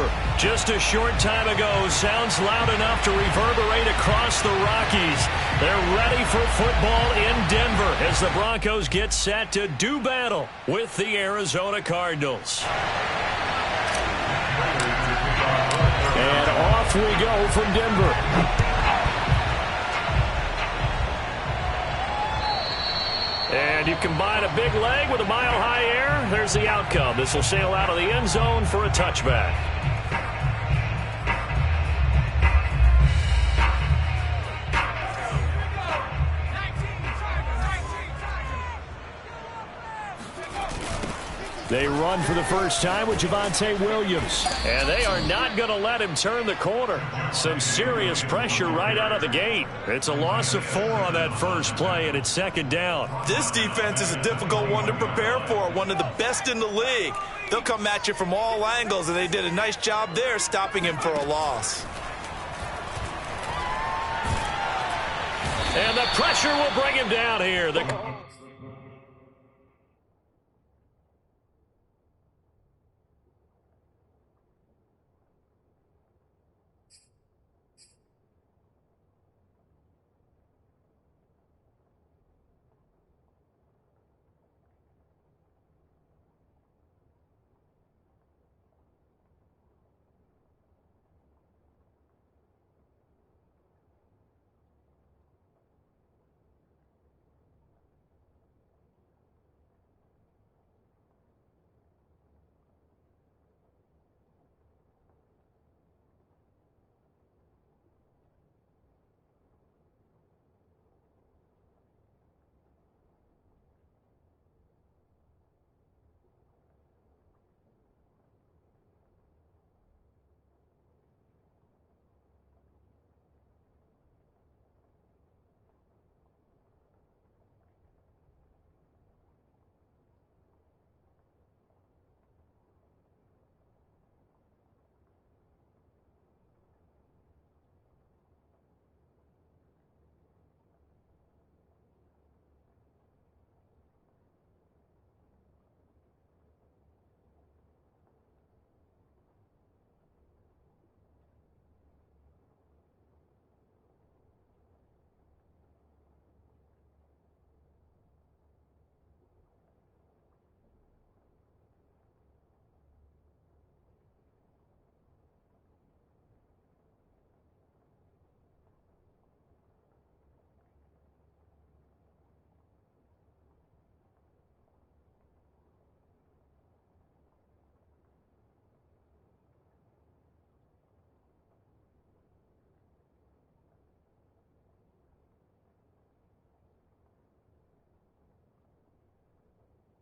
Denver. Just a short time ago, sounds loud enough to reverberate across the Rockies. They're ready for football in Denver as the Broncos get set to do battle with the Arizona Cardinals. And off we go from Denver. And you combine a big leg with a mile-high air, there's the outcome. This will sail out of the end zone for a touchback. They run for the first time with Javonte Williams. And they are not going to let him turn the corner. Some serious pressure right out of the gate. It's a loss of 4 on that first play, and it's second down. This defense is a difficult one to prepare for, one of the best in the league. They'll come at you from all angles, and they did a nice job there stopping him for a loss. And the pressure will bring him down here.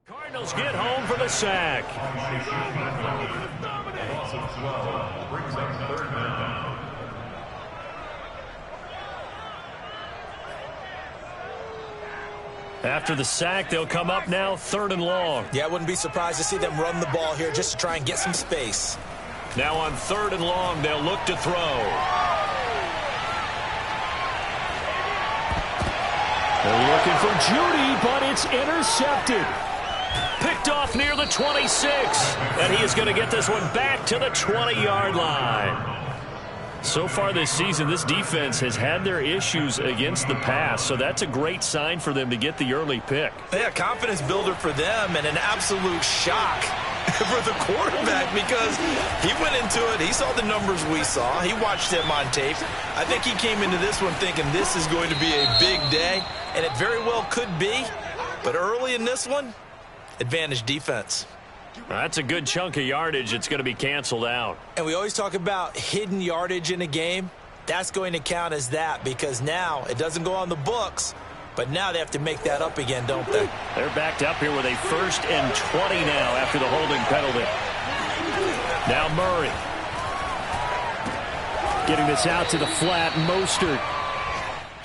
Cardinals get home for the sack. After the sack, they'll come up now 3rd and long. Yeah, I wouldn't be surprised to see them run the ball here just to try and get some space. Now on 3rd and long, they'll look to throw. They're looking for Judy, but it's intercepted. Picked off near the 26. And he is going to get this one back to the 20-yard line. So far this season, this defense has had their issues against the pass, so that's a great sign for them to get the early pick. Yeah, confidence builder for them and an absolute shock for the quarterback because he went into it. He saw the numbers we saw. He watched them on tape. I think he came into this one thinking this is going to be a big day, and it very well could be. But early in this one, advantage defense. That's a good chunk of yardage. It's going to be canceled out. And we always talk about hidden yardage in a game. That's going to count as that because now it doesn't go on the books, but now they have to make that up again, don't they? They're backed up here with a 1st and 20 now after the holding penalty. Now Murray. Getting this out to the flat, Mostert.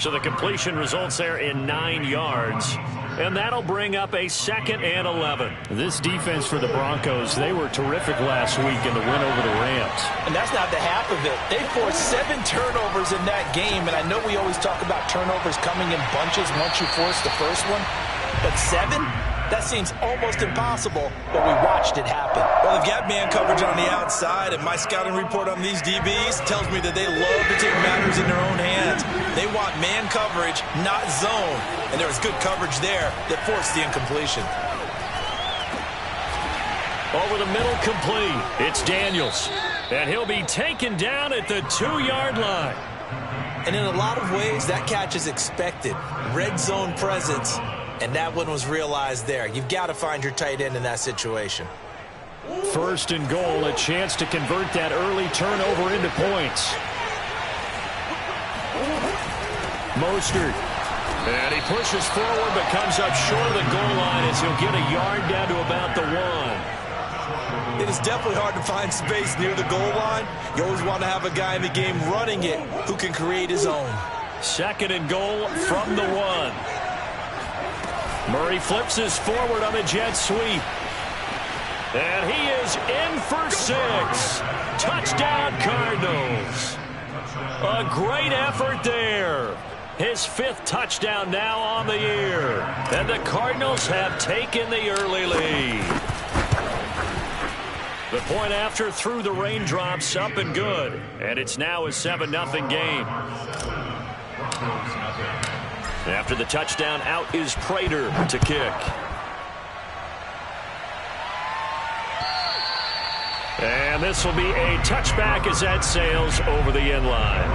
So the completion results there in 9 yards. And that'll bring up a 2nd and 11. This defense for the Broncos, they were terrific last week in the win over the Rams. And that's not the half of it. They forced 7 turnovers in that game. And I know we always talk about turnovers coming in bunches once you force the first one. But 7? That seems almost impossible, but we watched it happen. Well, they've got man coverage on the outside, and my scouting report on these DBs tells me that they love to take matters in their own hands. They want man coverage, not zone, and there was good coverage there that forced the incompletion. Over the middle, complete. It's Daniels, and he'll be taken down at the 2-yard line. And in a lot of ways, that catch is expected. Red zone presence, and that one was realized there. You've got to find your tight end in that situation. First and goal, a chance to convert that early turnover into points. Mostert. And he pushes forward but comes up short of the goal line as he'll get a yard down to about the 1. It is definitely hard to find space near the goal line. You always want to have a guy in the game running it who can create his own. Second and goal from the 1. Murray flips his forward on a jet sweep. And he is in for 6. Touchdown, Cardinals. A great effort there. His 5th touchdown now on the year. And the Cardinals have taken the early lead. The point after through the raindrops, up and good. And it's now a 7-0 game. After the touchdown, out is Prater to kick. And this will be a touchback as that sails over the end line.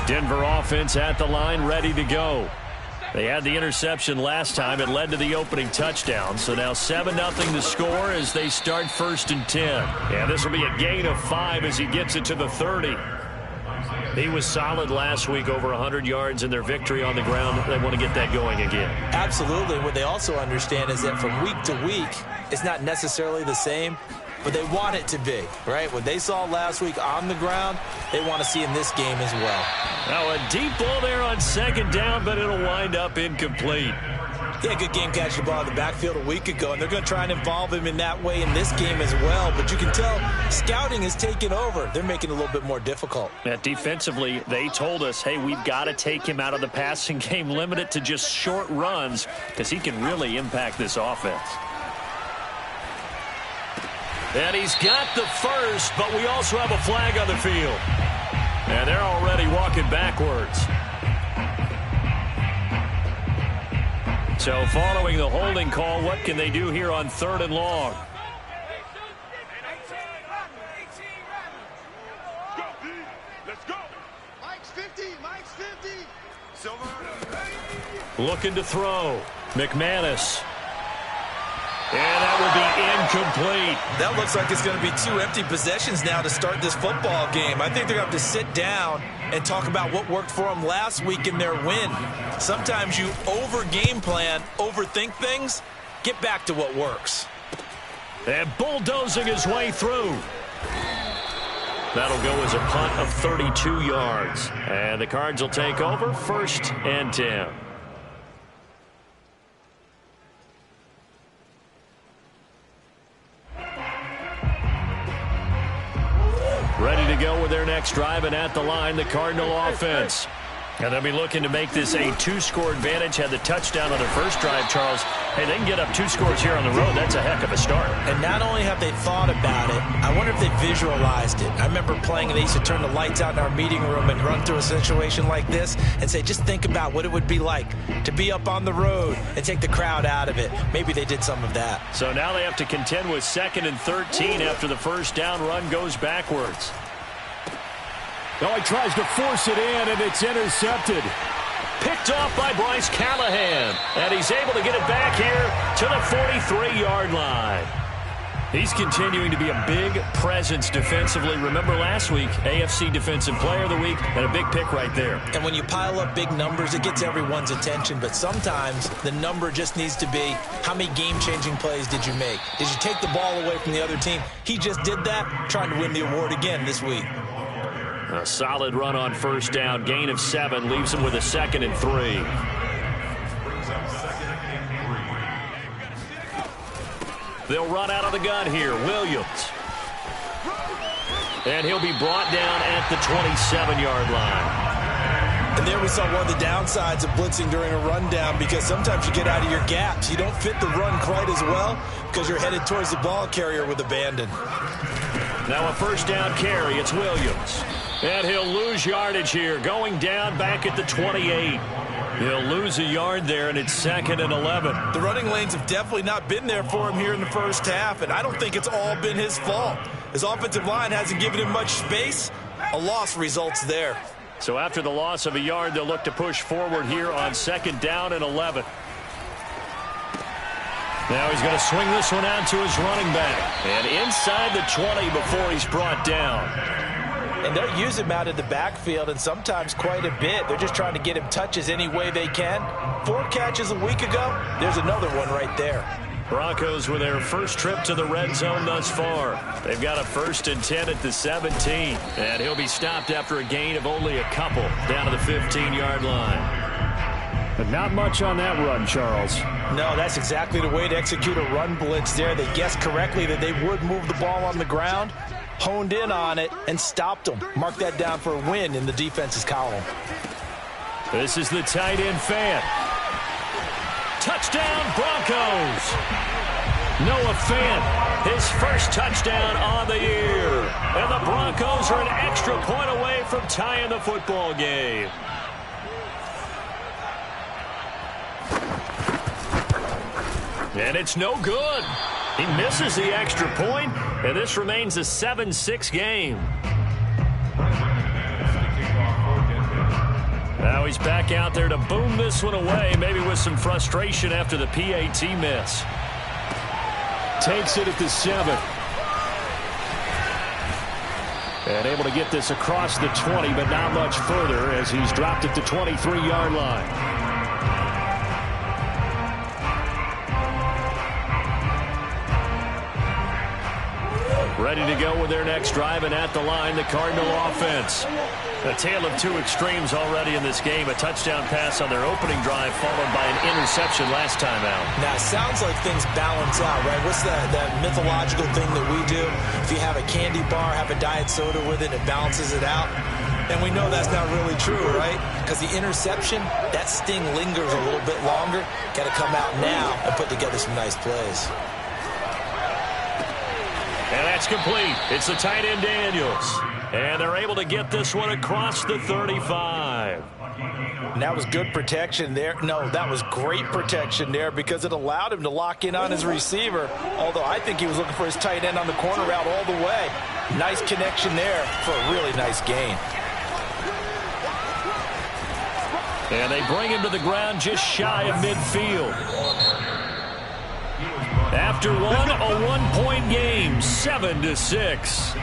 Denver offense at the line, ready to go. They had the interception last time. It led to the opening touchdown. So now 7-0 the score as they start 1st and 10. And this will be a gain of 5 as he gets it to the 30. He was solid last week, over 100 yards in their victory on the ground. They want to get that going again. Absolutely. What they also understand is that from week to week, it's not necessarily the same, but they want it to be, right? What they saw last week on the ground, they want to see in this game as well. Now a deep ball there on 2nd down, but it'll wind up incomplete. Yeah, good game catching the ball in the backfield a week ago, and they're going to try and involve him in that way in this game as well. But you can tell scouting is taking over. They're making it a little bit more difficult. Defensively, they told us, hey, we've got to take him out of the passing game, limit it to just short runs, because he can really impact this offense. And he's got the first, but we also have a flag on the field. And they're already walking backwards. So following the holding call, what can they do here on 3rd and long? Let's go. Mike's 50. Mike's 50. Looking to throw. McManus. And that will be incomplete. That looks like it's going to be 2 empty possessions now to start this football game. I think they're going to have to sit down and talk about what worked for them last week in their win. Sometimes you over-game plan, overthink things. Get back to what works. And bulldozing his way through. That'll go as a punt of 32 yards. And the Cards will take over 1st and 10. Ready to go with their next drive, and at the line, the Cardinal offense. And they'll be looking to make this a 2-score advantage. Had the touchdown on their first drive, Charles. Hey, they can get up 2 scores here on the road. That's a heck of a start. And not only have they thought about it, I wonder if they visualized it. I remember playing, and they used to turn the lights out in our meeting room and run through a situation like this and say, just think about what it would be like to be up on the road and take the crowd out of it. Maybe they did some of that. So now they have to contend with 2nd and 13 after the first down run goes backwards. Oh, he tries to force it in, and it's intercepted. Picked off by Bryce Callahan. And he's able to get it back here to the 43-yard line. He's continuing to be a big presence defensively. Remember last week, AFC Defensive Player of the Week, and a big pick right there. And when you pile up big numbers, it gets everyone's attention. But sometimes the number just needs to be, how many game-changing plays did you make? Did you take the ball away from the other team? He just did that, trying to win the award again this week. A solid run on first down. Gain of 7 leaves him with a 2nd and 3. They'll run out of the gun here. Williams. And he'll be brought down at the 27-yard line. And there we saw one of the downsides of blitzing during a rundown, because sometimes you get out of your gaps. You don't fit the run quite as well because you're headed towards the ball carrier with abandon. Now a first down carry. It's Williams. And he'll lose yardage here, going down back at the 28. He'll lose a yard there, and it's 2nd and 11. The running lanes have definitely not been there for him here in the first half, and I don't think it's all been his fault. His offensive line hasn't given him much space. A loss results there. So after the loss of a yard, they'll look to push forward here on 2nd down and 11. Now he's going to swing this one out to his running back. And inside the 20 before he's brought down. And they'll use him out in the backfield, and sometimes quite a bit. They're just trying to get him touches any way they can. 4 catches a week ago. There's another one right there. Broncos with their first trip to the red zone thus far. They've got a 1st and 10 at the 17. And he'll be stopped after a gain of only a couple down to the 15-yard line. But not much on that run, Charles. No, that's exactly the way to execute a run blitz there. They guessed correctly that they would move the ball on the ground, honed in on it, and stopped them. Mark that down for a win in the defense's column. This is the tight end fan. Touchdown, Broncos. Noah Fant, his first touchdown on the year. And the Broncos are an extra point away from tying the football game. And it's no good. He misses the extra point, and this remains a 7-6 game. Now he's back out there to boom this one away, maybe with some frustration after the PAT miss. Takes it at the 7. And able to get this across the 20, but not much further as he's dropped at the 23-yard line. Ready to go with their next drive, and at the line, the Cardinal offense. A tale of two extremes already in this game. A touchdown pass on their opening drive, followed by an interception last time out. Now, it sounds like things balance out, right? What's that mythological thing that we do? If you have a candy bar, have a diet soda with it, it balances it out. And we know that's not really true, right? Because the interception, that sting lingers a little bit longer. Got to come out now and put together some nice plays. And that's complete. It's the tight end Daniels. And they're able to get this one across the 35. And that was good protection there. No, that was great protection there because it allowed him to lock in on his receiver. Although I think he was looking for his tight end on the corner route all the way. Nice connection there for a really nice gain. And they bring him to the ground just shy of midfield. After one, a one-point game, 7-6.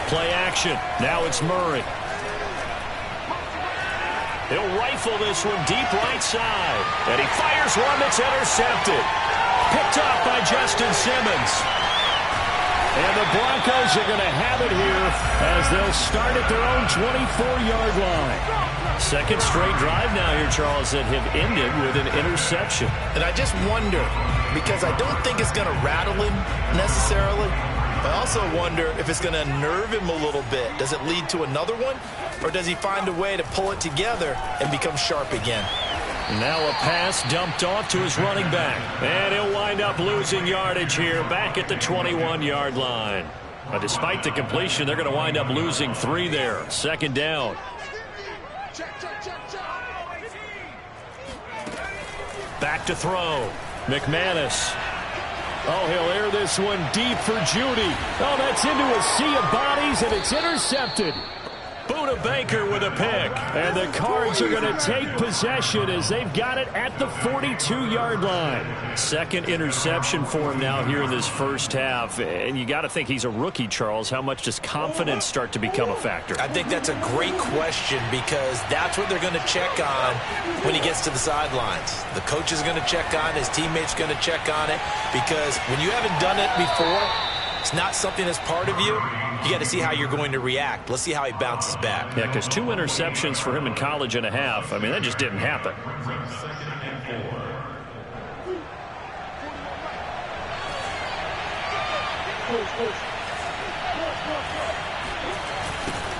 Play action. Now it's Murray. He'll rifle this one deep right side. And he fires one that's intercepted. Picked off by Justin Simmons. And the Broncos are going to have it here as they'll start at their own 24-yard line. Second straight drive now here, Charles, that have ended with an interception. And I just wonder, because I don't think it's going to rattle him necessarily. I also wonder if it's going to nerve him a little bit. Does it lead to another one? Or does he find a way to pull it together and become sharp again? Now a pass dumped off to his running back. And he'll wind up losing yardage here back at the 21-yard line. But despite the completion, they're going to wind up losing 3 there. Second down. Back to throw. McManus. Oh, he'll air this one deep for Judy. Oh, that's into a sea of bodies, and it's intercepted. Buda Baker with a pick. And the Cards are going to take possession as they've got it at the 42-yard line. Second interception for him now here in this first half. And you got to think he's a rookie, Charles. How much does confidence start to become a factor? I think that's a great question because that's what they're going to check on when he gets to the sidelines. The coach is going to check on it. His teammates are going to check on it because when you haven't done it before, it's not something that's part of you, you got to see how you're going to react. Let's see how he bounces back. Yeah, because 2 interceptions for him in college and a half. I mean, that just didn't happen.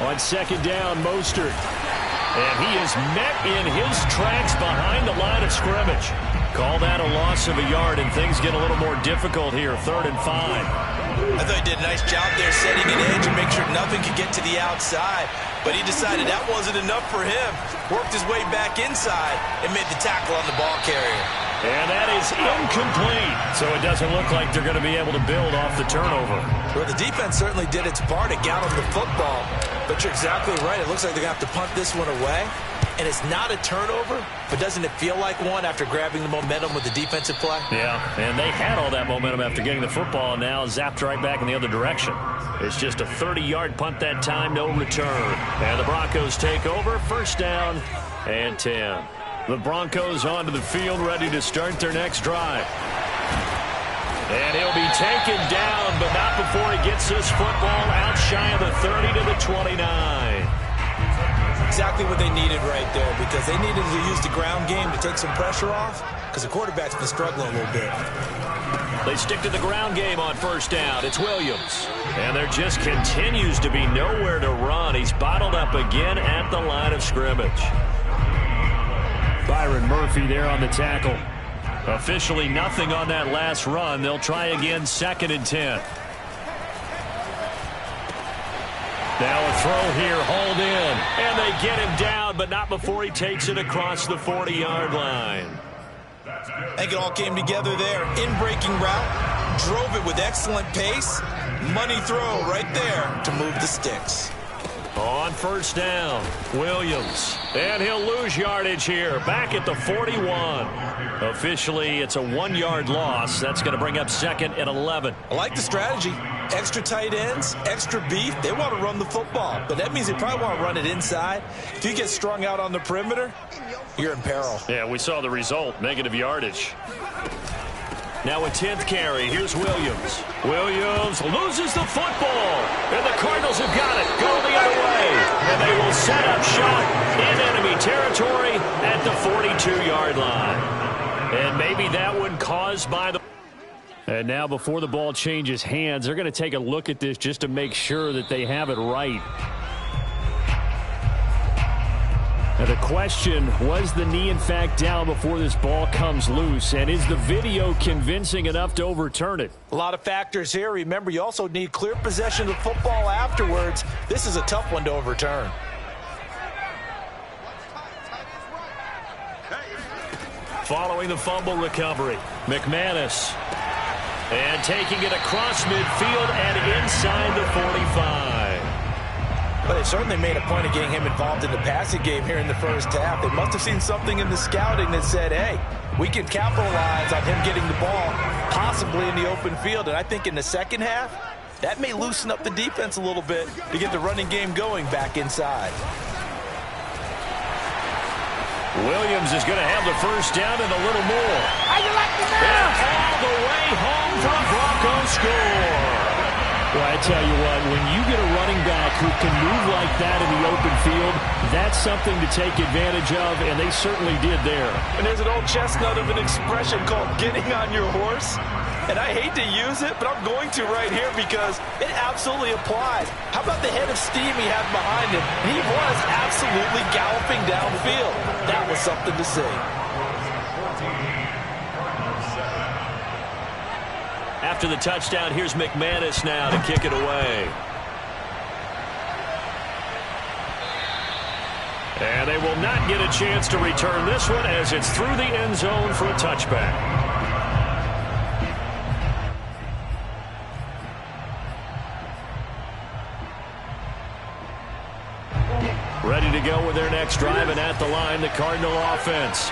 On second down, Mostert. And he is met in his tracks behind the line of scrimmage. Call that a loss of a yard, and things get a little more difficult here. 3rd and 5. I thought he did a nice job there setting an edge and make sure nothing could get to the outside. But he decided that wasn't enough for him. Worked his way back inside and made the tackle on the ball carrier. And that is incomplete. So it doesn't look like they're going to be able to build off the turnover. Well, the defense certainly did its part. It got him the football. But you're exactly right. It looks like they're going to have to punt this one away. And it's not a turnover, but doesn't it feel like one after grabbing the momentum with the defensive play? Yeah, and they had all that momentum after getting the football, and now zapped right back in the other direction. It's just a 30-yard punt that time, no return. And the Broncos take over, 1st down and 10. The Broncos onto the field, ready to start their next drive. And he'll be taken down, but not before he gets this football out shy of the 30 to the 29. Exactly what they needed right there, because they needed to use the ground game to take some pressure off, because the quarterback's been struggling a little bit. They stick to the ground game on 1st down. It's Williams. And there just continues to be nowhere to run. He's bottled up again at the line of scrimmage. Byron Murphy there on the tackle. Officially nothing on that last run. They'll try again, 2nd and 10. Now a throw here, hauled in. And they get him down, but not before he takes it across the 40-yard line. I think it all came together there. In-breaking route, drove it with excellent pace. Money throw right there to move the sticks. On 1st down, Williams. And he'll lose yardage here, back at the 41. Officially, it's a 1-yard loss. That's going to bring up 2nd and 11. I like the strategy. Extra tight ends, extra beef. They want to run the football, but that means they probably want to run it inside. If you get strung out on the perimeter, you're in peril. Yeah, we saw the result, negative yardage. Now a 10th carry. Here's Williams. Williams loses the football. And the Cardinals have got it. Go the other way. And they will set up shop in enemy territory at the 42-yard line. And maybe that one caused by the... And now before the ball changes hands, they're going to take a look at this just to make sure that they have it right. Now the question, was the knee in fact down before this ball comes loose? And is the video convincing enough to overturn it? A lot of factors here. Remember, you also need clear possession of the football afterwards. This is a tough one to overturn. Following the fumble recovery, McManus. And taking it across midfield and inside the 45. But they certainly made a point of getting him involved in the passing game here in the 1st half. They must have seen something in the scouting that said, hey, we can capitalize on him getting the ball, possibly in the open field. And I think in the 2nd half, that may loosen up the defense a little bit to get the running game going back inside. Williams is going to have the 1st down and a little more. How you like it now? And all the way home for a Broncos score. Well, I tell you what, when you get a running back who can move like that in the open field, that's something to take advantage of, and they certainly did there. And there's an old chestnut of an expression called getting on your horse. And I hate to use it, but I'm going to right here because it absolutely applies. How about the head of steam he had behind him? He was absolutely galloping downfield. That was something to see. After the touchdown, here's McManus now to kick it away. And they will not get a chance to return this one as it's through the end zone for a touchback. Ready to go with their next drive, and at the line, the Cardinal offense.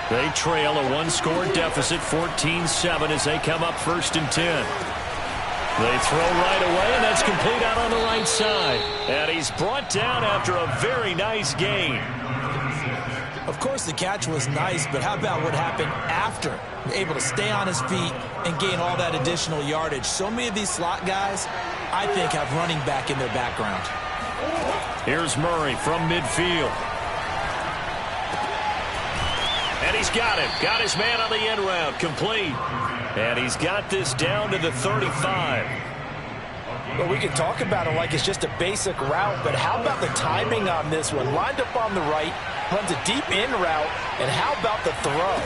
They trail a 1-score deficit, 14-7, as they come up 1st and 10. They throw right away, and that's complete out on the right side. And he's brought down after a very nice gain. Of course, the catch was nice, but how about what happened after? Able to stay on his feet and gain all that additional yardage. So many of these slot guys, I think, have running back in their background. Here's Murray from midfield. And he's got him. Got his man on the end route. Complete. And he's got this down to the 35. Well, we can talk about it like it's just a basic route, but how about the timing on this one? Lined up on the right, runs a deep in route, and how about the throw?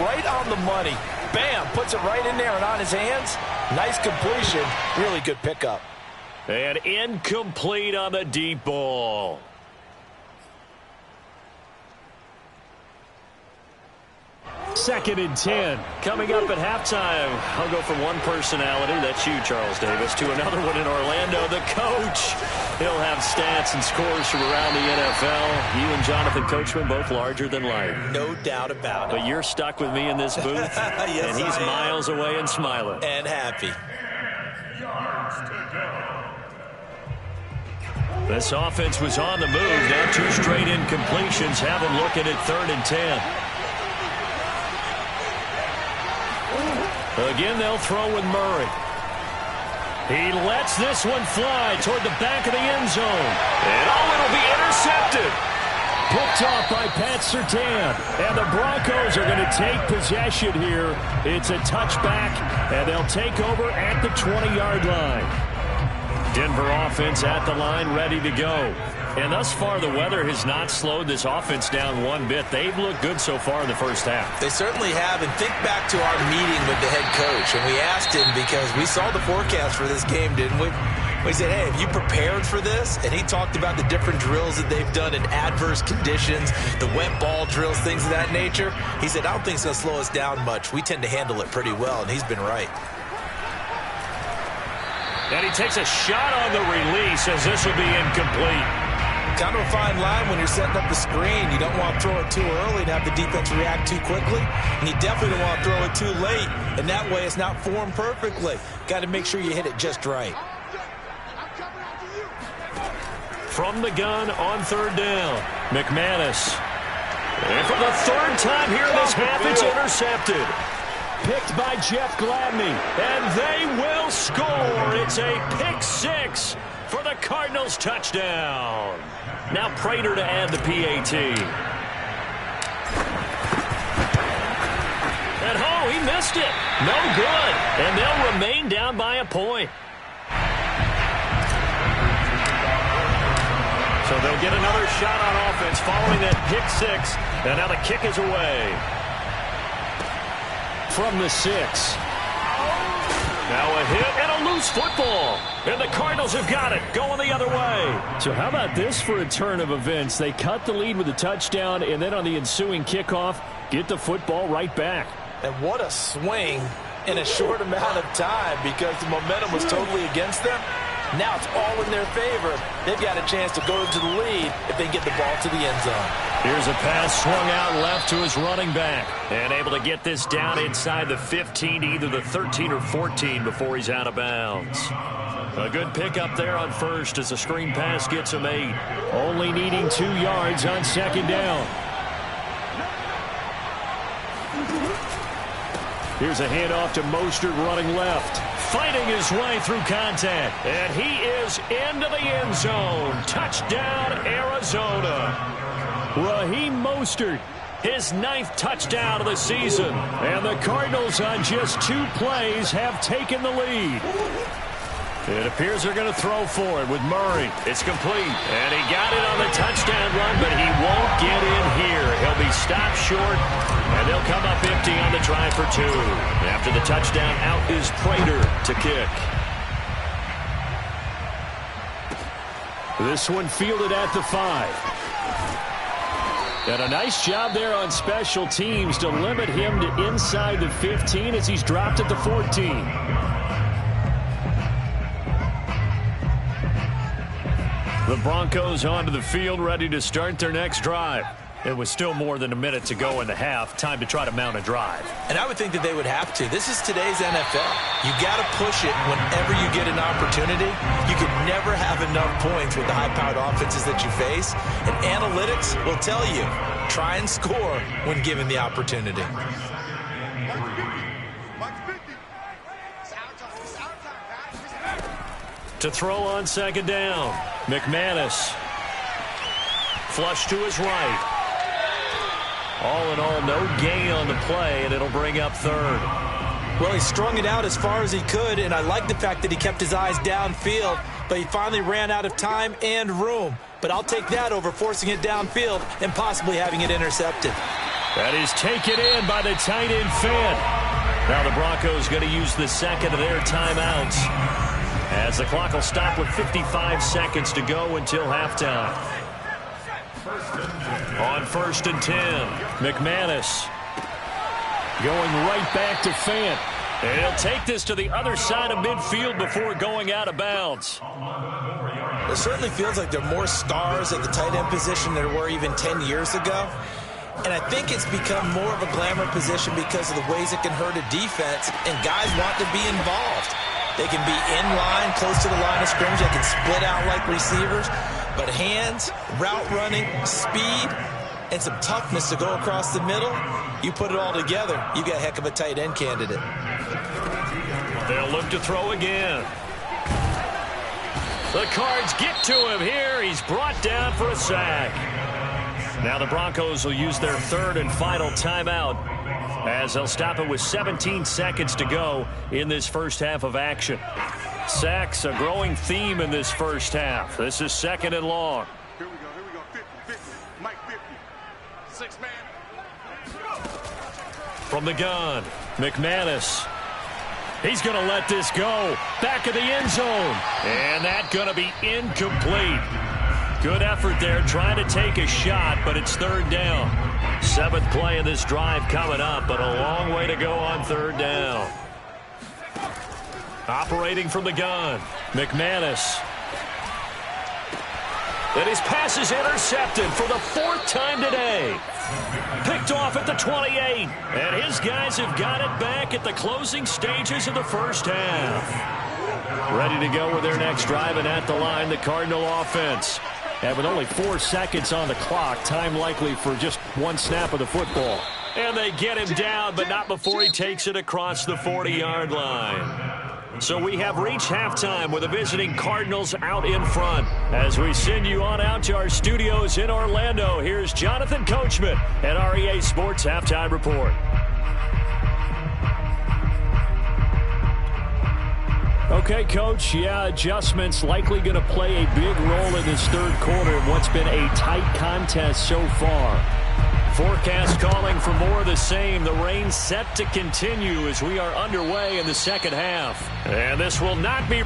Right on the money. Bam, puts it right in there and on his hands. Nice completion. Really good pickup. And incomplete on the deep ball. Second and 10. Coming up at halftime, I'll go from one personality, that's you, Charles Davis, to another one in Orlando, the coach. He'll have stats and scores from around the NFL. You and Jonathan Coachman, both larger than life. No doubt about it. But you're stuck with me in this booth, yes, and he's miles away and smiling. And happy. This offense was on the move. Now 2 straight incompletions have them looking at 3rd and 10. Again, they'll throw with Murray. He lets this one fly toward the back of the end zone. And it'll be intercepted. Picked off by Pat Surtain. And the Broncos are going to take possession here. It's a touchback, and they'll take over at the 20-yard line. Denver offense at the line, ready to go. And thus far, the weather has not slowed this offense down one bit. They've looked good so far in the first half. They certainly have. And think back to our meeting with the head coach. And we asked him, because we saw the forecast for this game, didn't we? We said, hey, have you prepared for this? And he talked about the different drills that they've done in adverse conditions, the wet ball drills, things of that nature. He said, I don't think it's going to slow us down much. We tend to handle it pretty well, and he's been right. And he takes a shot on the release, as this will be incomplete. Kind of a fine line when you're setting up the screen. You don't want to throw it too early and have the defense react too quickly. And you definitely don't want to throw it too late. And that way it's not formed perfectly. Got to make sure you hit it just right. From the gun on 3rd down, McManus. And for the 3rd time here in this half, it's intercepted. Picked by Jeff Gladney. And they will score. It's a pick 6 for the Cardinals touchdown. Now Prater to add the PAT. And he missed it. No good. And they'll remain down by a point. So they'll get another shot on offense following that pick 6. And now the kick is away. From the 6. Now a hit and a loose football. And the Cardinals have got it, going the other way. So how about this for a turn of events? They cut the lead with a touchdown, and then on the ensuing kickoff, get the football right back. And what a swing in a short amount of time, because the momentum was totally against them. Now it's all in their favor. They've got a chance to go to the lead if they get the ball to the end zone. Here's a pass swung out left to his running back. And able to get this down inside the 15 to either the 13 or 14 before he's out of bounds. A good pickup there on first as the screen pass gets him 8. Only needing 2 yards on 2nd down. Here's a handoff to Mostert running left. Fighting his way through contact. And he is into the end zone. Touchdown, Arizona. Raheem Mostert, his 9th touchdown of the season. And the Cardinals on just 2 plays have taken the lead. It appears they're going to throw for it with Murray. It's complete. And he got it on the touchdown run, but he won't get in here. He'll be stopped short, and they'll come up empty on the drive for 2. After the touchdown, out is Prater to kick. This one fielded at the 5. And a nice job there on special teams to limit him to inside the 15 as he's dropped at the 14. The Broncos onto the field, ready to start their next drive. It was still more than a minute to go in the half. Time to try to mount a drive. And I would think that they would have to. This is today's NFL. You got to push it whenever you get an opportunity. You can never have enough points with the high-powered offenses that you face. And analytics will tell you, try and score when given the opportunity. To throw on second down, McManus. Flush to his right. All in all, no gain on the play, and it'll bring up third. Well, he strung it out as far as he could, and I like the fact that he kept his eyes downfield, but he finally ran out of time and room. But I'll take that over forcing it downfield and possibly having it intercepted. That is taken in by the tight end Fant. Now the Broncos going to use the second of their timeouts, as the clock will stop with 55 seconds to go until halftime. On 1st and 10, McManus going right back to Fant. And he'll take this to the other side of midfield before going out of bounds. It certainly feels like there are more stars at the tight end position than there were even 10 years ago. And I think it's become more of a glamour position because of the ways it can hurt a defense, and guys want to be involved. They can be in line, close to the line of scrimmage. They can split out like receivers. But hands, route running, speed, and some toughness to go across the middle, you put it all together, you got a heck of a tight end candidate. They'll look to throw again. The Cards get to him here. He's brought down for a sack. Now the Broncos will use their third and final timeout, as they'll stop it with 17 seconds to go in this first half of action. Sacks, a growing theme in this first half. This is second and long. Here we go. 50. Mike 50. 6 man. From the gun, McManus. He's going to let this go. Back of the end zone. And that's going to be incomplete. Good effort there trying to take a shot, but it's third down. 7th play of this drive coming up, but a long way to go on third down. Operating from the gun, McManus. And his pass is intercepted for the 4th time today. Picked off at the 28. And his guys have got it back at the closing stages of the first half. Ready to go with their next drive, and at the line, the Cardinal offense. And with only 4 seconds on the clock, time likely for just one snap of the football. And they get him down, but not before he takes it across the 40-yard line. So we have reached halftime with the visiting Cardinals out in front. As we send you on out to our studios in Orlando, here's Jonathan Coachman at REA Sports Halftime Report. Okay, Coach, adjustments likely going to play a big role in this third quarter in what's been a tight contest so far. Forecast calling for more of the same. The rain set to continue as we are underway in the second half. And this will not be...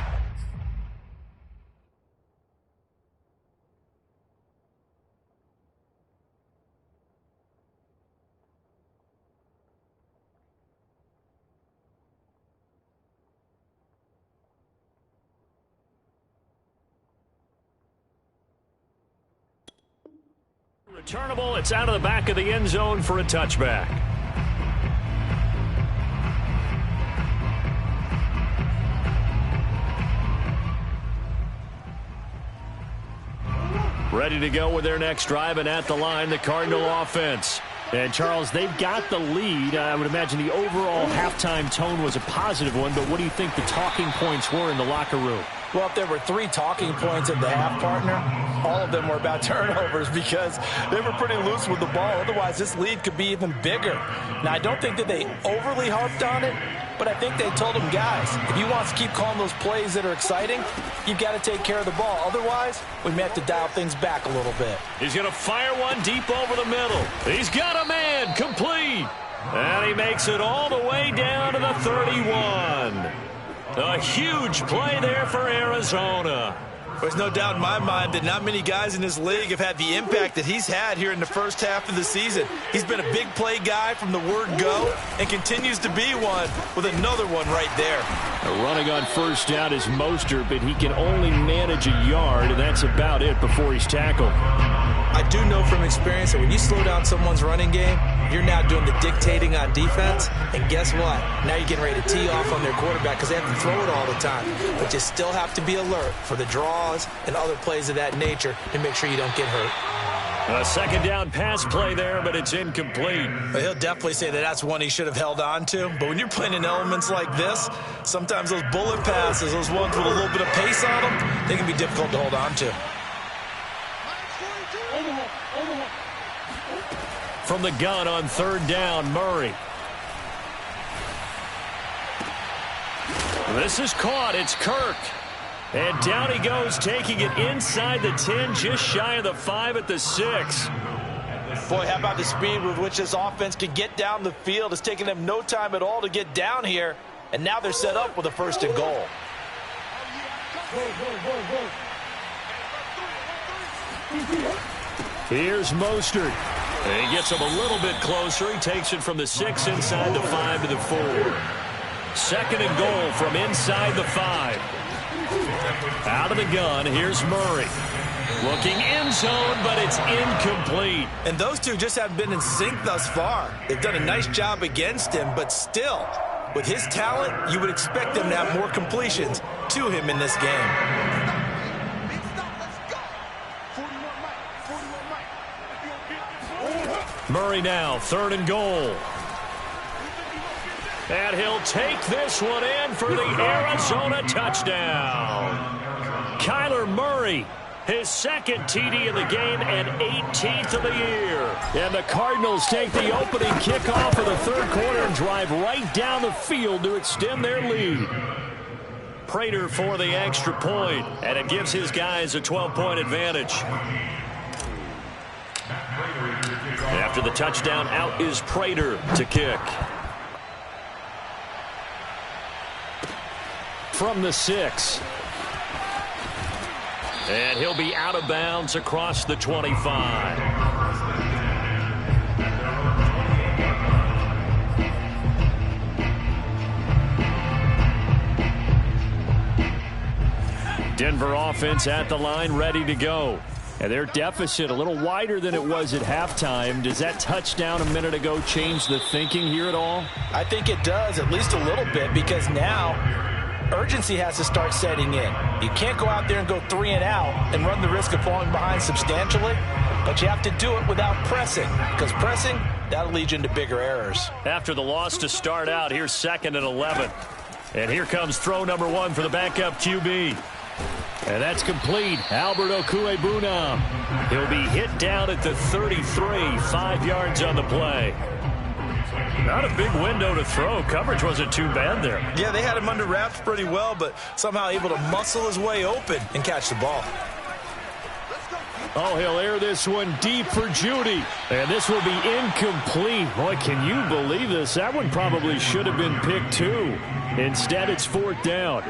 returnable. It's out of the back of the end zone for a touchback. Ready to go with their next drive, and at the line, the Cardinal offense. And, Charles, they've got the lead. I would imagine the overall halftime tone was a positive one, but what do you think the talking points were in the locker room? Well, if there were 3 talking points at the half, partner, all of them were about turnovers because they were pretty loose with the ball. Otherwise, this lead could be even bigger. Now, I don't think that they overly harped on it, but I think they told them, guys, if you want to keep calling those plays that are exciting, you've got to take care of the ball. Otherwise, we may have to dial things back a little bit. He's going to fire one deep over the middle. He's got a man, complete. And he makes it all the way down to the 31. A huge play there for Arizona. There's no doubt in my mind that not many guys in this league have had the impact that he's had here in the first half of the season. He's been a big play guy from the word go and continues to be one with another one right there. Running on first down is Mostert, but he can only manage a yard, and that's about it before he's tackled. I do know from experience that when you slow down someone's running game, you're now doing the dictating on defense, and guess what? Now you're getting ready to tee off on their quarterback because they have to throw it all the time. But you still have to be alert for the draws and other plays of that nature to make sure you don't get hurt. A second down pass play there, but it's incomplete. Well, he'll definitely say that that's one he should have held on to. But when you're playing in elements like this, sometimes those bullet passes, those ones with a little bit of pace on them, they can be difficult to hold on to. From the gun on third down, Murray. This is caught. It's Kirk. And down he goes, taking it inside the 10, just shy of the 5 at the 6. Boy, how about the speed with which this offense can get down the field? It's taken them no time at all to get down here. And now they're set up with a 1st and goal. Here's Mostert. And he gets him a little bit closer. He takes it from the 6 inside the 5 to the 4. 2nd and goal from inside the 5. Out of the gun, here's Murray. Looking end zone, but it's incomplete. And those two just haven't been in sync thus far. They've done a nice job against him, but still, with his talent, you would expect them to have more completions to him in this game. Murray now, 3rd and goal. And he'll take this one in for the Arizona touchdown. Kyler Murray, his 2nd TD in the game and 18th of the year. And the Cardinals take the opening kickoff of the 3rd quarter and drive right down the field to extend their lead. Prater for the extra point, and it gives his guys a 12-point advantage. After the touchdown, out is Prater to kick. From the 6. And he'll be out of bounds across the 25. Denver offense at the line, ready to go. And their deficit a little wider than it was at halftime. Does that touchdown a minute ago change the thinking here at all? I think it does, at least a little bit, because now urgency has to start setting in. You can't go out there and go 3 and out and run the risk of falling behind substantially, but you have to do it without pressing, because pressing, that'll lead you into bigger errors. After the loss to start out, here's 2nd and 11. And here comes throw number 1 for the backup QB. And that's complete. Albert Okwuegbunam. He'll be hit down at the 33, 5 yards on the play. Not a big window to throw. Coverage wasn't too bad there. Yeah, they had him under wraps pretty well, but somehow able to muscle his way open and catch the ball. Oh, he'll air this one deep for Judy. And this will be incomplete. Boy, can you believe this? That one probably should have been picked too. Instead, it's 4th down.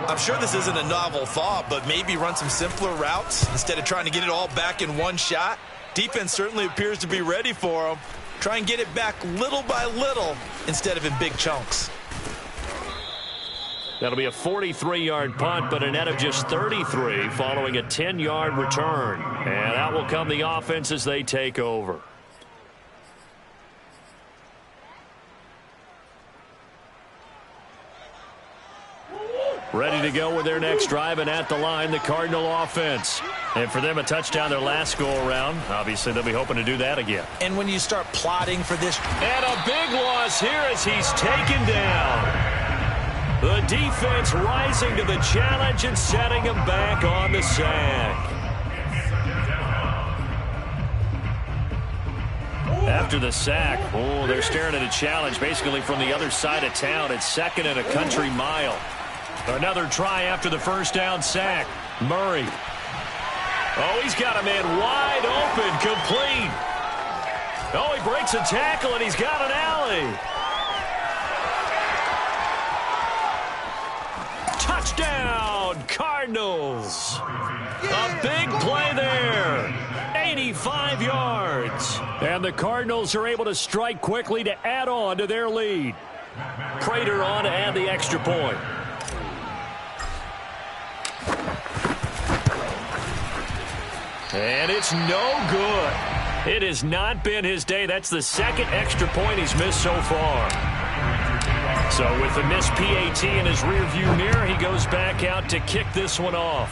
I'm sure this isn't a novel thought, but maybe run some simpler routes instead of trying to get it all back in one shot. Defense certainly appears to be ready for him. Try and get it back little by little instead of in big chunks. That'll be a 43-yard punt, but a net of just 33 following a 10-yard return. And out will come the offense as they take over. Ready to go with their next drive, and at the line, the Cardinal offense. And for them, a touchdown their last go-around. Obviously, they'll be hoping to do that again. And when you start plotting for this... And a big loss here as he's taken down. The defense rising to the challenge and setting him back on the sack. After the sack, oh, they're staring at a challenge basically from the other side of town. It's 2nd and a country mile. Another try after the first down sack. Murray. Oh, he's got a man wide open, complete. Oh, he breaks a tackle, and he's got an alley. Touchdown, Cardinals. A big play there. 85 yards. And the Cardinals are able to strike quickly to add on to their lead. Prater on to add the extra point. And it's no good. It has not been his day. That's the 2nd extra point he's missed so far. So with the missed PAT in his rearview mirror, he goes back out to kick this one off.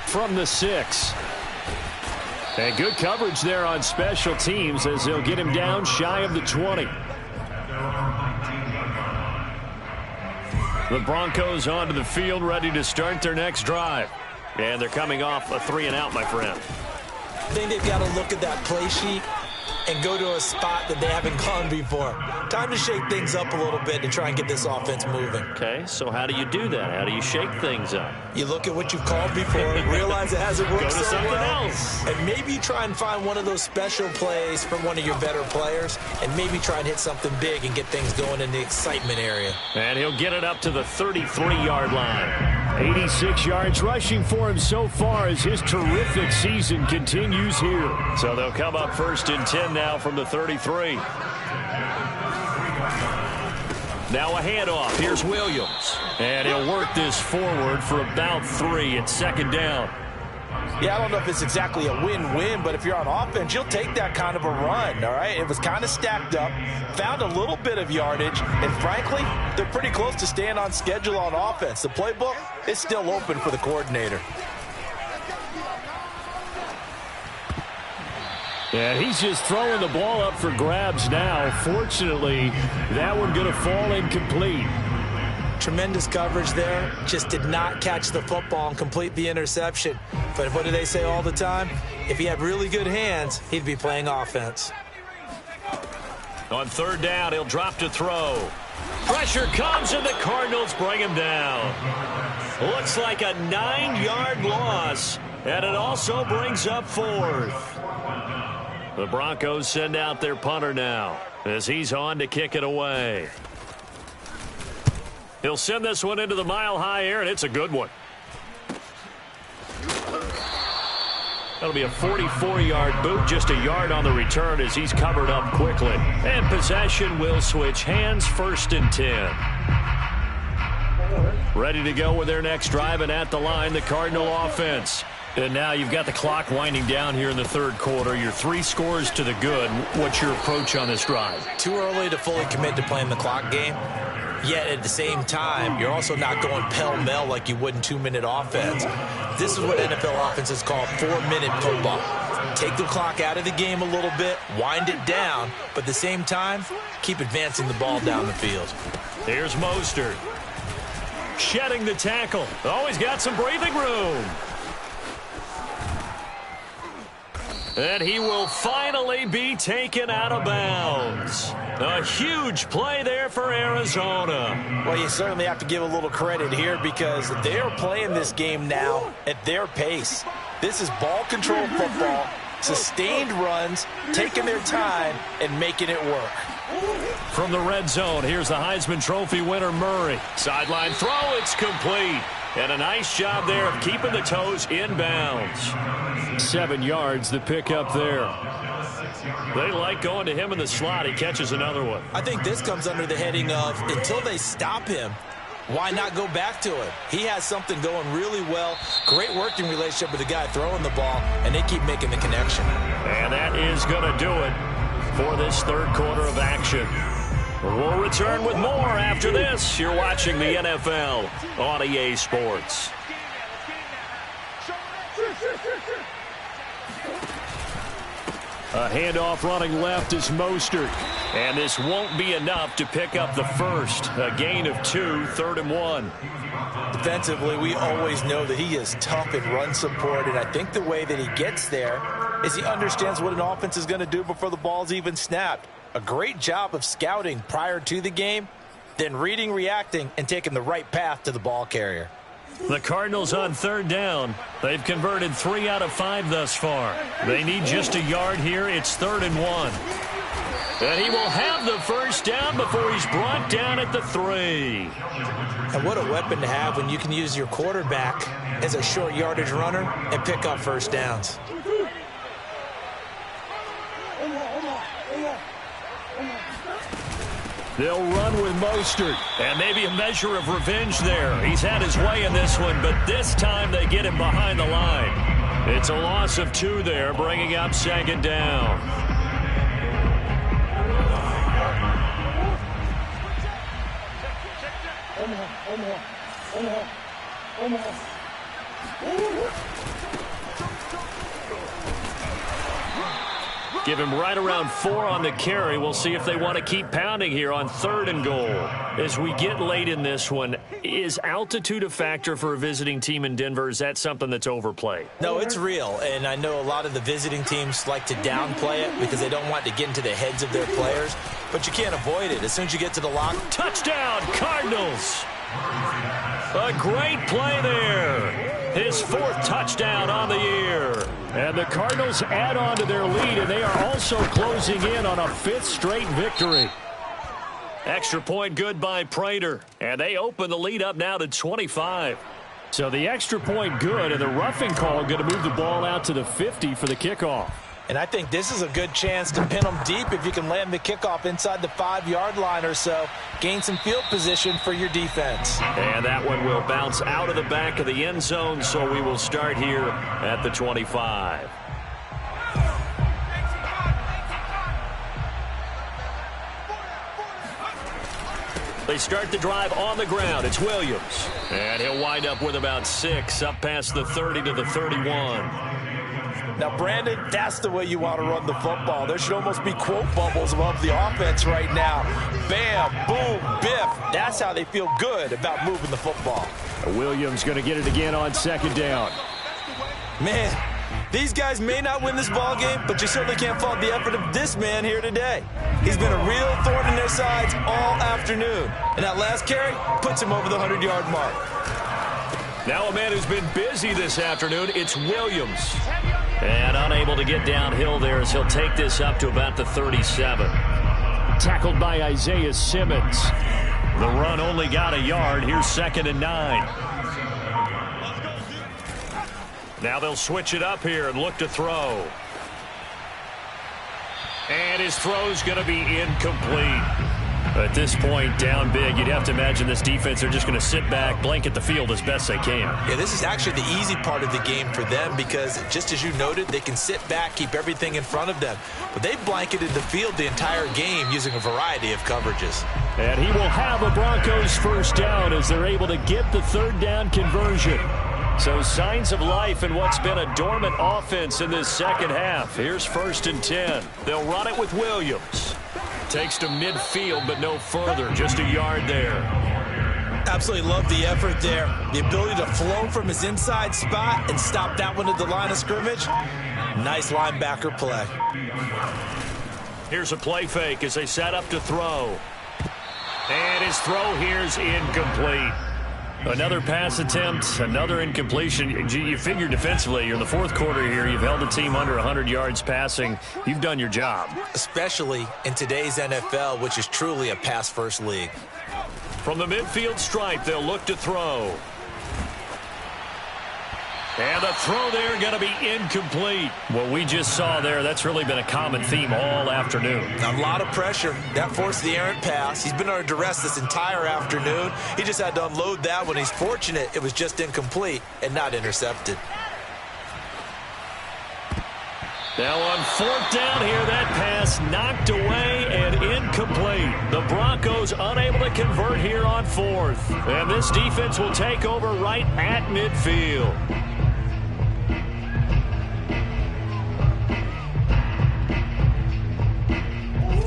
From the 6. And good coverage there on special teams as they'll get him down shy of the 20. The Broncos onto the field ready to start their next drive. And they're coming off a 3-and-out, my friend. I think they've got to look at that play sheet and go to a spot that they haven't gone before. Time to shake things up a little bit to try and get this offense moving. Okay, so how do you do that? How do you shake things up? You look at what you've called before, realize it hasn't worked Go to so something well, else. and maybe try and find one of those special plays from one of your better players, and maybe try and hit something big and get things going in the excitement area. And he'll get it up to the 33-yard line. 86 yards rushing for him so far as his terrific season continues here. So they'll come up 1st and 10 now from the 33. Now a handoff. Here's Williams. And he'll work this forward for about 3 at 2nd down. Yeah, I don't know if it's exactly a win-win, but if you're on offense, you'll take that kind of a run, all right? It was kind of stacked up, found a little bit of yardage, and frankly, they're pretty close to staying on schedule on offense. The playbook is still open for the coordinator. And he's just throwing the ball up for grabs now. Fortunately, that one going to fall incomplete. Tremendous coverage there. Just did not catch the football and complete the interception. But what do they say all the time? If he had really good hands, he'd be playing offense. On 3rd down, he'll drop to throw. Pressure comes, and the Cardinals bring him down. Looks like a 9-yard loss, and it also brings up 4th. The Broncos send out their punter now as he's on to kick it away. He'll send this one into the mile-high air, and it's a good one. That'll be a 44-yard boot, just a yard on the return as he's covered up quickly. And possession will switch hands, 1st and 10. Ready to go with their next drive, and at the line, the Cardinal offense. And now you've got the clock winding down here in the 3rd quarter. You're 3 scores to the good. What's your approach on this drive? Too early to fully commit to playing the clock game. Yet at the same time, you're also not going pell-mell like you would in 2-minute offense. This is what NFL offenses call 4-minute football. Take the clock out of the game a little bit, wind it down, but at the same time, keep advancing the ball down the field. Here's Mostert. Shedding the tackle. Always got some breathing room. And he will finally be taken out of bounds. A huge play there for Arizona. Well, you certainly have to give a little credit here because they are playing this game now at their pace. This is ball control football, sustained runs, taking their time, and making it work. From the red zone, here's the Heisman Trophy winner, Murray. Sideline throw, it's complete. And a nice job there of keeping the toes inbounds. 7 yards, the pickup there. They like going to him in the slot. He catches another one. I think this comes under the heading of until they stop him, why not go back to it? He has something going really well. Great working relationship with the guy throwing the ball, and they keep making the connection. And that is going to do it for this 3rd quarter of action. We'll return with more after this. You're watching the NFL on EA Sports. A handoff running left is Mostert. And this won't be enough to pick up the first. A gain of 2, 3rd and 1. Defensively, we always know that he is tough in run support, and I think the way that he gets there is he understands what an offense is going to do before the ball's even snapped. A great job of scouting prior to the game, then reading, reacting, and taking the right path to the ball carrier. The Cardinals on 3rd down. They've converted 3 out of 5 thus far. They need just a yard here. It's 3rd and 1. And he will have the first down before he's brought down at the 3. And what a weapon to have when you can use your quarterback as a short yardage runner and pick up first downs. They'll run with Mostert, and maybe a measure of revenge there. He's had his way in this one, but this time they get him behind the line. It's a loss of 2 there, bringing up 2nd down. Give him right around 4 on the carry. We'll see if they want to keep pounding here on 3rd and goal. As we get late in this one, is altitude a factor for a visiting team in Denver? Is that something that's overplayed? No, it's real, and I know a lot of the visiting teams like to downplay it because they don't want to get into the heads of their players, but you can't avoid it. As soon as you get to the lock. Touchdown, Cardinals! A great play there. His 4th touchdown on the year. And the Cardinals add on to their lead, and they are also closing in on a 5th straight victory. Extra point good by Prater, and they open the lead up now to 25. So the extra point good, and the roughing call going to move the ball out to the 50 for the kickoff. And I think this is a good chance to pin them deep if you can land the kickoff inside the 5-yard line or so. Gain some field position for your defense. And that one will bounce out of the back of the end zone, so we will start here at the 25. They start the drive on the ground. It's Williams. And he'll wind up with about 6, up past the 30 to the 31. Now, Brandon, that's the way you want to run the football. There should almost be quote bubbles above the offense right now. Bam, boom, biff. That's how they feel good about moving the football. Williams going to get it again on 2nd down. Man, these guys may not win this ball game, but you certainly can't fault the effort of this man here today. He's been a real thorn in their sides all afternoon. And that last carry puts him over the 100-yard mark. Now a man who's been busy this afternoon, it's Williams. And unable to get downhill there as he'll take this up to about the 37. Tackled by Isaiah Simmons. The run only got a yard. Here's 2nd and 9. Now they'll switch it up here and look to throw. And his throw's going to be incomplete. At this point, down big, you'd have to imagine this defense, they're just going to sit back, blanket the field as best they can. Yeah, this is actually the easy part of the game for them because, just as you noted, they can sit back, keep everything in front of them. But they've blanketed the field the entire game using a variety of coverages. And he will have a Broncos 1st down as they're able to get the 3rd down conversion. So signs of life in what's been a dormant offense in this 2nd half. Here's 1st and 10. They'll run it with Williams. Takes to midfield, but no further. Just a yard there. Absolutely love the effort there. The ability to flow from his inside spot and stop that one at the line of scrimmage. Nice linebacker play. Here's a play fake as they set up to throw. And his throw here's incomplete. Another pass attempt, another incompletion. You figure defensively, you're in the 4th quarter here. You've held the team under 100 yards passing. You've done your job. Especially in today's NFL, which is truly a pass-first league. From the midfield stripe, they'll look to throw. And the throw there going to be incomplete. What we just saw there, that's really been a common theme all afternoon. A lot of pressure. That forced the errant pass. He's been under duress this entire afternoon. He just had to unload that one. He's fortunate it was just incomplete and not intercepted. Now on 4th down here, that pass knocked away and incomplete. The Broncos unable to convert here on 4th. And this defense will take over right at midfield.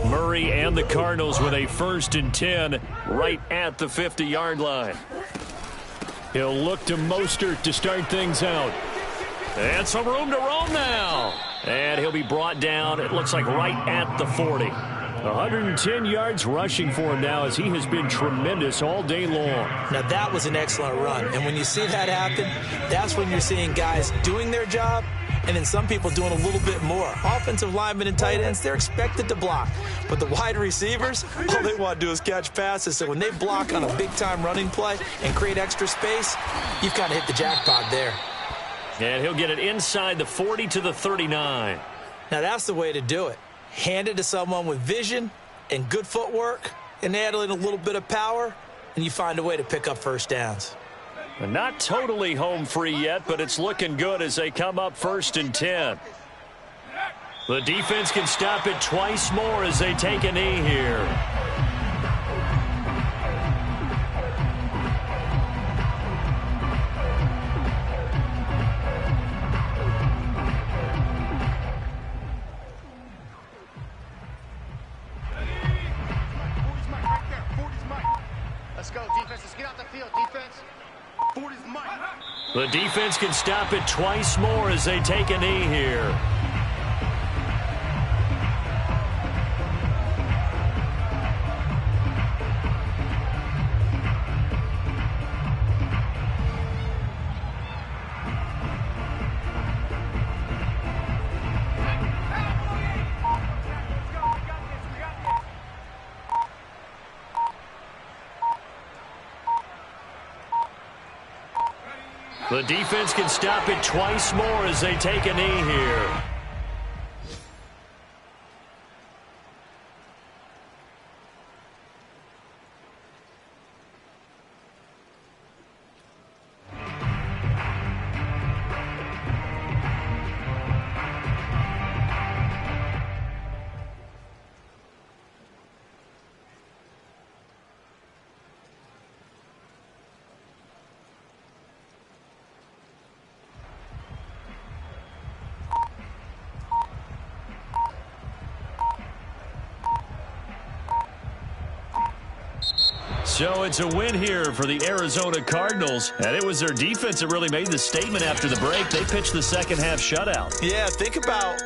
Murray and the Cardinals with a 1st and 10 right at the 50-yard line. He'll look to Mostert to start things out. And some room to roam now. And he'll be brought down, it looks like right at the 40. 110 yards rushing for him now as he has been tremendous all day long. Now that was an excellent run. And when you see that happen, that's when you're seeing guys doing their job and then some people doing a little bit more. Offensive linemen and tight ends, they're expected to block. But the wide receivers, all they want to do is catch passes. So when they block on a big-time running play and create extra space, you've kind of hit the jackpot there. And he'll get it inside the 40 to the 39. Now that's the way to do it. Hand it to someone with vision and good footwork and add in a little bit of power, and you find a way to pick up 1st downs. Not totally home free yet, but it's looking good as they come up 1st and 10. The defense can stop it twice more as they take a knee here. The defense can stop it twice more as they take a knee here. The defense can stop it twice more as they take a knee here. So it's a win here for the Arizona Cardinals, and it was their defense that really made the statement after the break. They pitched the second half shutout. Yeah, think about